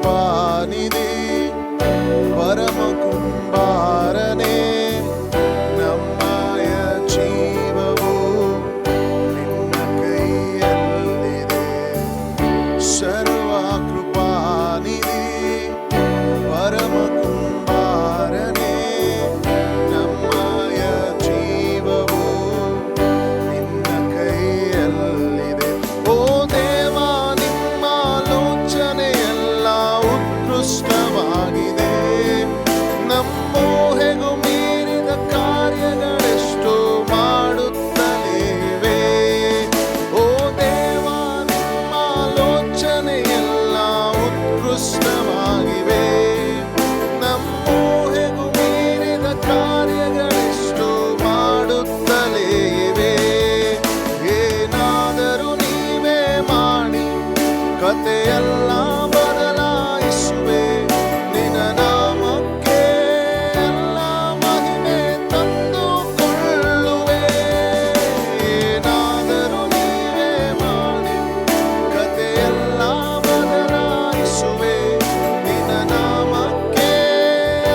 ಕೃಪಾನಿಧಿ ಪರಮ ಕುಂಬಾರನೇ, ನಮ್ಮಯ ಜೀವವು ನಿನ್ನ ಕೈಯಲ್ಲಿದೆ. ಸರ್ವ ಕೃಪಾನಿಧಿ ಪರಮ ಕುಂಬಾರನೇ, ನಮ್ಮಯ ಜೀವವು ನಿನ್ನ ಕೈಯಲ್ಲಿದೆ. ಓ ದೇವ, ನಿಮ್ಮ ಆಲೋಚನೆಯೆಲ್ಲ ಉತ್ಕೃಷ್ಟವಾಗಿದೆ. ನಮ್ಮೂಹೆಗೂ ಮೀರಿದ ಕಾರ್ಯಗಳೆಷ್ಟು ಮಾಡುತ್ತಲೇವೆ. ಓ ದೇವ, ನಿಮ್ಮ ಆಲೋಚನೆಯೆಲ್ಲ ಉತ್ಕೃಷ್ಟವಾಗಿವೆ. ನಮ್ಮೂಹೆಗೂ ಮೀರಿದ ಕಾರ್ಯಗಳೆಷ್ಟು ಮಾಡುತ್ತಲೇ ಇವೆ. ಏನಾದರೂ ನೀವೇ ಮಾಡಿ ಕಥೆಯೆಲ್ಲ ಬದಲಾಯಿಸುವೆ. ನಿನ್ನ ನಾಮಕ್ಕೆ ಎಲ್ಲ ಮಹಿಮೆ ತಂದುಕೊಳ್ಳುವೆ. ಏನಾದರೂ ನೀವೇ ಮಾಡಿ ಕಥೆಯೆಲ್ಲ ಬದಲಾಯಿಸುವೆ. ನಿನ್ನ ನಾಮಕ್ಕೆ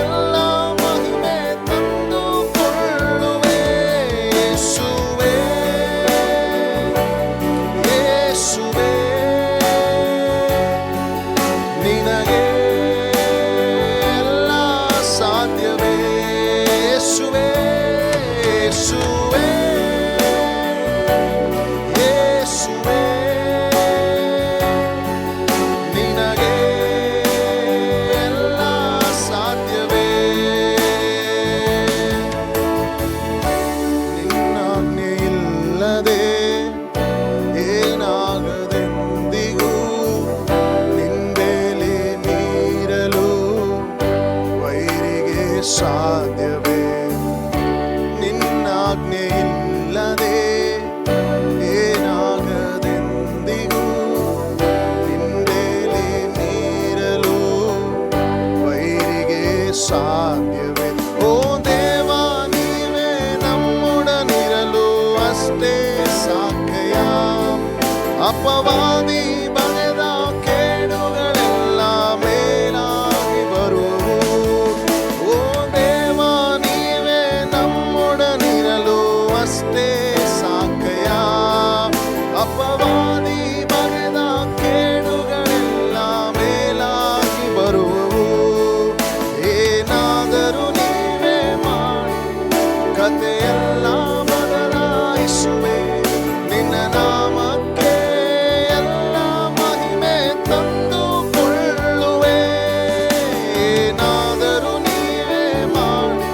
ಎಲ್ಲ ಮಹಿಮೆ ತಂದುಕೊಳ್ಳುವೆ. ಯೇಸುವೇ, ಯೇಸುವೇ, ನಿನಗೆ ಎಲ್ಲ ಸಾಧ್ಯವೇ. ಯೇಸುವೇ, ಯೇಸುವೇ, ಯೇಸುವೇ, ನಿನಗೆ ಎಲ್ಲ ಸಾಧ್ಯವೇ. ನಿನ್ನಾಜ್ಞೆ ಇಲ್ಲದೆ ಏನಾಗದೆಂದಿಗೂ ನಿಂದೆಲೆ ಮೀರಲು ವೈರಿಗೆ ಸಾಧ್ಯವೇ. ನಿನ್ನಾಜ್ಞೆ ಇಲ್ಲದೆ ಏನಾಗದೆಂದಿಗೂ ನಿಂದೆಲೆ ಮೀರಲು ವೈರಿಗೆ ಸಾಧ್ಯವೇ. ಓ ದೇವ, ನೀವೇ ನಮ್ಮೊಡನಿರಲು ಅಷ್ಟೇ ಸಾಕಯ್ಯ. ಅಪವಾದಿ ಬಗೆದ ಕೇಡುಗಳೆಲ್ಲ ಮೇಲಾಗಿ ಬರುವು. ಓ ದೇವ, ನೀವೇ ನಮ್ಮೊಡನಿರಲು ಅಷ್ಟೇ ಸಾಕಯ್ಯ. ಅಪವಾದಿ ಬಗೆದ ಕೇಡುಗಳೆಲ್ಲ ಮೇಲಾಗಿ ಬರುವು. ಏನಾದರೂ ನೀವೇ ಮಾಡಿ ಕಥೆಯೆಲ್ಲ ಬದಲಾಯಿಸುವೆ. ನಿನ್ನ ನಾಮಕ್ಕೆ ಎಲ್ಲ ಮಹಿಮೆ ತಂದುಕೊಳ್ಳುವೆ. ಏನಾದರೂ ನೀವೇ ಮಾಡಿ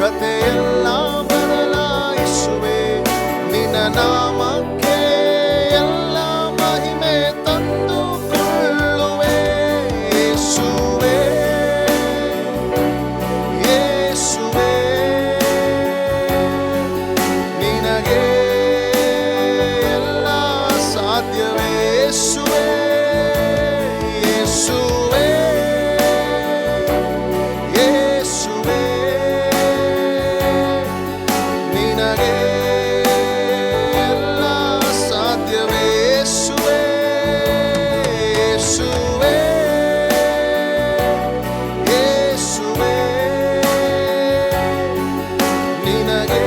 ಕಥೆಯೆಲ್ಲ ಬದಲಾಯಿಸುವೆ. ನಿನ್ನ ನಾಮಕ್ಕೆ ಎಲ್ಲ ಮಹಿಮೆ ತಂದುಕೊಳ್ಳುವೆ. ಯೇಸುವೇ, ಯೇಸುವೇ, ನಿನಗೆ ಎಲ್ಲ ಸಾಧ್ಯವೇ. ಯೇಸುವೇ, ಯೇಸುವೇ, ಯೇಸುವೇ, ನಿನಗೆ ಎಲ್ಲ ಸಾಧ್ಯವೇ. ಯೇಸುವೇ, ಯೇಸುವೇ, ಯೇಸುವೇ, ನಿನಗೆ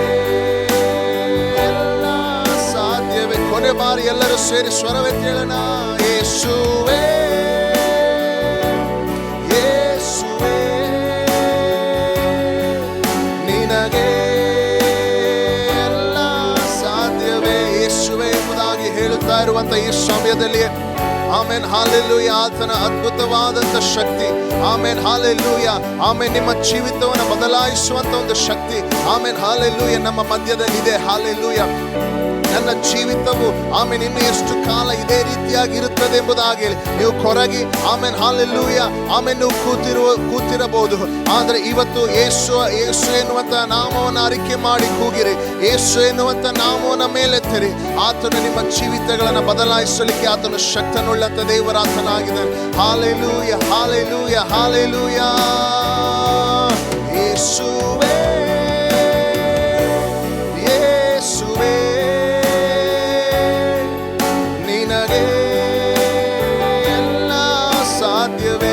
ಎಲ್ಲ ಸಾಧ್ಯವೇ. ಕೊನೆ ಬಾರಿ ಎಲ್ಲರೂ ಸೇರಿ ಸ್ವರವೆತ್ತಿ ಹೇಳೋಣ. ಯೇಸುವೇ, ಯೇಸುವೇ, ನಿನಗೆ ಎಲ್ಲ ಸಾಧ್ಯವೇ. ಯೇಸುವೇ ಎಂಬುದಾಗಿ ಹೇಳುತ್ತಾ ಇರುವಂತ ಈ ಸಮಯದಲ್ಲಿ ಆಮೆನ್, ಹಾಲೆಲೂಯ, ಆತನ ಅದ್ಭುತವಾದಂಥ ಶಕ್ತಿ, ಆಮೆನ್, ಹಾಲೆಲೂಯ, ಆಮೆನ್, ನಿಮ್ಮ ಜೀವಿತವನ್ನು ಬದಲಾಯಿಸುವಂತ ಒಂದು ಶಕ್ತಿ, ಆಮೆನ್, ಹಾಲೆಲೂಯ, ನಮ್ಮ ಮಧ್ಯದಲ್ಲಿದೆ. ಹಾಲೆಲೂಯ, ನನ್ನ ಜೀವಿತವು ಆಮೆನ್ ಇನ್ನು ಎಷ್ಟು ಕಾಲ ಇದೇ ರೀತಿಯಾಗಿ ಇರುತ್ತದೆ ಎಂಬುದಾಗಿ ನೀವು ಕೊರಗಿ ಆಮೆನ್, ಹಾಲೆಲೂಯ, ಆಮೆನ್, ನೀವು ಕೂತಿರಬಹುದು. ಆದರೆ ಇವತ್ತು ಯೇಸು ಎನ್ನುವಂತ ನಾಮವನ್ನು ಅರಿಕೆ ಮಾಡಿ ಕೂಗಿರಿ. ಯೇಸು ಎನ್ನುವಂತ ನಾಮವನ್ನು ಮೇಲೆತ್ತಿರಿ. ಆತನು ನಿಮ್ಮ ಜೀವಿತಗಳನ್ನು ಬದಲಾಯಿಸಲಿಕ್ಕೆ ಆತನು ಶಕ್ತನುಳ್ಳಂತ ದೇವರಾತನಾಗಿದ್ದಾನೆ. Hallelujah, hallelujah, hallelujah. ಯೇಸುವೇ, ಯೇಸುವೇ, ನಿನಗೆ ಎಲ್ಲ ಸಾಧ್ಯವೇ.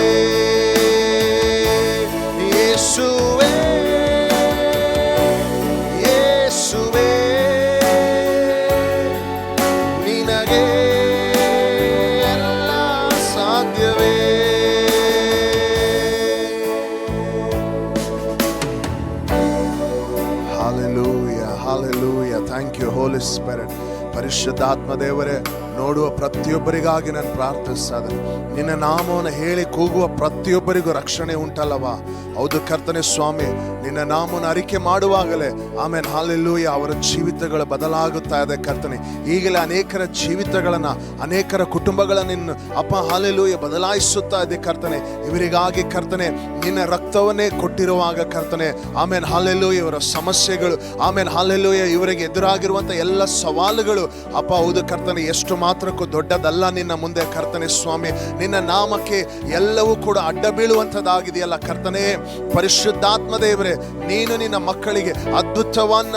ಪರಿಶುದ್ಧಾತ್ಮ ದೇವರೇ, ನೋಡುವ ಪ್ರತಿಯೊಬ್ಬರಿಗಾಗಿ ನಾನು ಪ್ರಾರ್ಥಿಸ್ತಾ ಇದ್ದೇನೆ. ನಿನ್ನ ನಾಮವನ್ನು ಹೇಳಿ ಕೂಗುವ ಪ್ರತಿಯೊಬ್ಬರಿಗೂ ರಕ್ಷಣೆ ಉಂಟಲ್ಲವಾ? ಹೌದು ಕರ್ತನೆ ಸ್ವಾಮಿ, ನಿನ್ನ ನಾಮವನ್ನು ಅರಿಕೆ ಮಾಡುವಾಗಲೇ ಆಮೇಲೆ ಹಾಲೆಲ್ಲೂಯ ಅವರ ಜೀವಿತಗಳು ಬದಲಾಗುತ್ತಾ ಇದೆ ಕರ್ತನೆ. ಈಗಲೇ ಅನೇಕರ ಜೀವಿತಗಳನ್ನ, ಅನೇಕರ ಕುಟುಂಬಗಳನ್ನ ಅಪ್ಪ ಹಾಲೆಲ್ಲೂಯ ಬದಲಾಯಿಸುತ್ತಾ ಇದೆ ಕರ್ತನೆ. ಇವರಿಗಾಗಿ ಕರ್ತನೆ ನಿನ್ನ ರಕ್ತವನ್ನೇ ಕೊಟ್ಟಿರುವಾಗ ಕರ್ತನೆ ಆಮೇಲೆ ಹಾಲೆಲ್ಲೂಯ ಇವರ ಸಮಸ್ಯೆಗಳು, ಆಮೇಲೆ ಹಾಲೆಲ್ಲೂಯ ಇವರಿಗೆ ಎದುರಾಗಿರುವಂತ ಎಲ್ಲ ಸವಾಲುಗಳು ಅಪ್ಪ ಹೌದು ಕರ್ತನೆ ಎಷ್ಟು ಮಾತ್ರಕ್ಕೂ ದೊಡ್ಡದಲ್ಲ ನಿನ್ನ ಮುಂದೆ ಕರ್ತನೆ ಸ್ವಾಮಿ. ನಿನ್ನ ನಾಮಕ್ಕೆ ಎಲ್ಲವೂ ಕೂಡ ಅಡ್ಡ ಬೀಳುವಂಥದ್ದಾಗಿದೆಯಲ್ಲ ಕರ್ತನೆ. ಪರಿಶುದ್ಧಾತ್ಮ ದೇವರೇ, ನೀನು ನಿನ್ನ ಮಕ್ಕಳಿಗೆ ಅದ್ಭುತವನ್ನ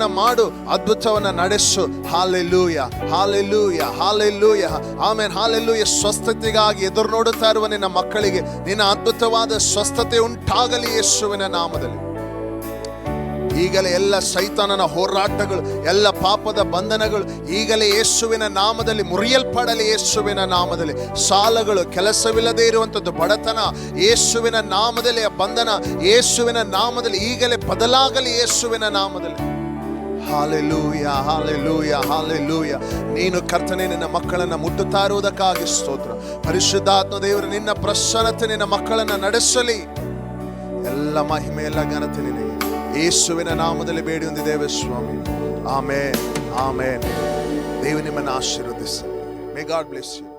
ಮಾಡು, ಅದ್ಭುತವನ್ನ ನಡೆಸು. ಹಾಲೆಲ್ಲೂಯ, ಹಾಲೆಲ್ಲೂಯ, ಹಾಲೆಲ್ಲೂಯ, ಆಮೇಲೆ ಹಾಲೆಲ್ಲೂಯ. ಸ್ವಸ್ಥತೆಗಾಗಿ ಎದುರು ನೋಡುತ್ತಾ ಇರುವ ನಿನ್ನ ಮಕ್ಕಳಿಗೆ ನಿನ್ನ ಅದ್ಭುತವಾದ ಸ್ವಸ್ಥತೆ ಉಂಟಾಗಲಿ ಯೇಸುವಿನ ನಾಮದಲ್ಲಿ. ಈಗಲೇ ಎಲ್ಲ ಸೈತಾನನ ಹೋರಾಟಗಳು, ಎಲ್ಲ ಪಾಪದ ಬಂಧನಗಳು ಈಗಲೇ ಯೇಸುವಿನ ನಾಮದಲ್ಲಿ ಮುರಿಯಲ್ಪಡಲಿ. ಯೇಸುವಿನ ನಾಮದಲ್ಲಿ ಸಾಲಗಳು, ಕೆಲಸವಿಲ್ಲದೆ ಇರುವಂಥದ್ದು, ಬಡತನ ಯೇಸುವಿನ ನಾಮದಲ್ಲಿ ಆ ಬಂಧನ ಯೇಸುವಿನ ನಾಮದಲ್ಲಿ ಈಗಲೇ ಬದಲಾಗಲಿ ಯೇಸುವಿನ ನಾಮದಲ್ಲಿ. Hallelujah, hallelujah, hallelujah. ನೀನು ಕರ್ತನೆ ನಿನ್ನ ಮಕ್ಕಳನ್ನ ಮುಟ್ಟುತ್ತಾ ಇರುವುದಕ್ಕಾಗಿ ಸ್ತೋತ್ರ. ಪರಿಶುದ್ಧಾತ್ಮ ದೇವರು ನಿನ್ನ ಪ್ರಸನ್ನತೆ ನಿನ್ನ ಮಕ್ಕಳನ್ನ ನಡೆಸಲಿ. ಎಲ್ಲ ಮಹಿಮೆ, ಎಲ್ಲ ಘನತೆ ನಿನಗೆ ಯೇಸುವಿನ ನಾಮದಲ್ಲಿ ಬೇಡಿ ಹೊಂದಿದ್ದೇವೆ ಸ್ವಾಮಿ. ಆಮೇನ್, ಆಮೇನ್. ದೇವರು ನಿಮ್ಮನ್ನು ಆಶೀರ್ವದಿಸಲಿ. May God bless you.